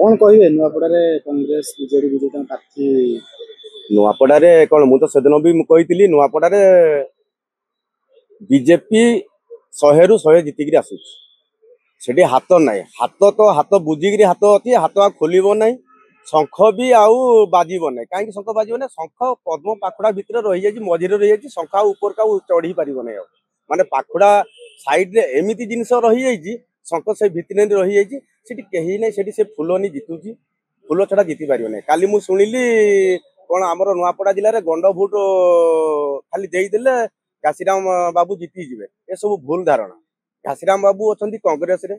कौन कहे नुआपड़े कांग्रेस बीजेडी विजेता प्रार्थी नुआपड़ारे कौन मु तो सेदिन भी कही नुआपड़ारे बीजेपी 100 ରୁ 100 जितिकी आसुची सेठी हाथ नाई हाथ तो हाथ बुझिकी हाथ अच्छी हाथ आ खोल ना शंख भी आउ बाजब ना कहीं शंख बाजब ना शंख पद्म पाखुड़ा भितर रही जाए मझे रही जाए शंख ऊपर का चढ़ी पार ना माने पाखुड़ा साइड रे एमती जिनस रही जाइए शंख से भितर रही जाइए कहीं ना से फूल नहीं जितुची फूल छड़ा जिति पार ना काली मु शुणिली कौन आमर नुआपड़ा जिले में गंड भोट खाली देदेले घासीराम बाबू जीतीजे ये सब भूल धारणा घासीराम बाबू अच्छा कांग्रेस रे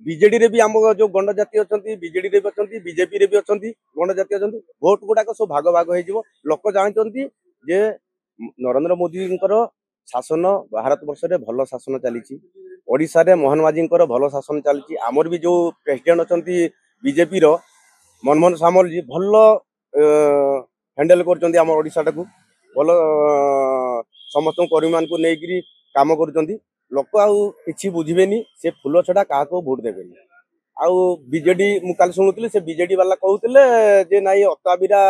बीजेडी रे भी आम जो गंड जाति अच्छा बीजेडी रे भी अच्छा बीजेपी रे भी अच्छा गंड जाति अच्छा भोट गुड़ाक सब भाग भाग हो लोक जानते जे नरेंद्र मोदी शासन भारत वर्ष रे भल शासन चली ओडिशा रे मोहन माझी भल शासन चली आमर भी जो प्रेसिडेंट अच्छा बीजेपी रो मनमोहन सामल जी भल हैंडल कर ओडिशा टाकू भल समस्त कर्मी मान को लेकिन काम कर लोक आउ कि बुझे से फूल छड़ा क्या भोट देवे आउ बीजेडी मुझे शुणुली से बीजेडी वाला कहते जे नाई अताबिरा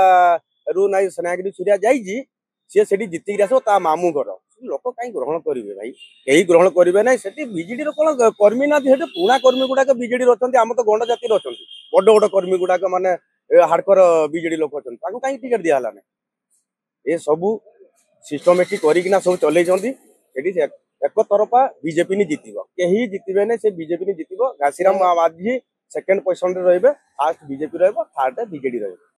रु नाई सेनागिरी सूर्या जाइए सी से जितिक आस मामू घर लोक कहीं ग्रहण करेंगे भाई यही ग्रहण करेंगे ना से बीजेडी कौन कर्मी ना पुणा कर्मी गुड़ाक बीजेडी अच्छा आम तो गंड जाति अच्छा बड़ बड़ कर्मी गुड़ाक माने हार्डकोर बीजेडी लोक अच्छा कहीं टिकेट दिहला ना ये सबू सिस्टमेटिक करना सब चलती एक तरफा बीजेपी नहीं जीत कहीं जितबे ना से बीजेपी नहीं जीत घासीराम माझी सेकेंड पोजिशन रे रही फास्ट बीजेपी रहा थर्ड बीजेडी रही।